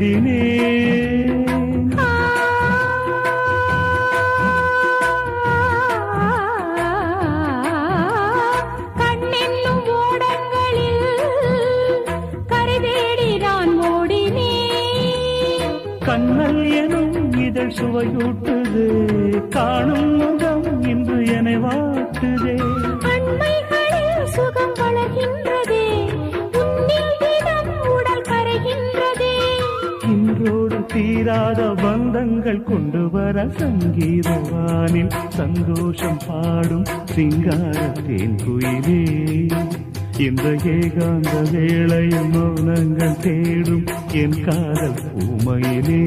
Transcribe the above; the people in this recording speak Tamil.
தேடினே. கண்ணென்னும் ஓடங்களில் கரை தேடி நான் ஓடினேன். கண்ணல் எனும் இதழ் சுவையூட்டுது, காணும் முகம் இன்று என வாட்டுதே. அண்மைகளில் சுகம் வளர்கின்றதே, உன்னில் தினம் உடல் கரைகின்றதே. இன்றோடு தீராத பந்தங்கள் கொண்டு வர சங்கீதவானில் சந்தோஷம் பாடும் சிங்கார தேன் குயிலே. இந்த ஏகாந்த வேளையில் மௌனங்கள் தேடும் என் காதல் பூமையிலே.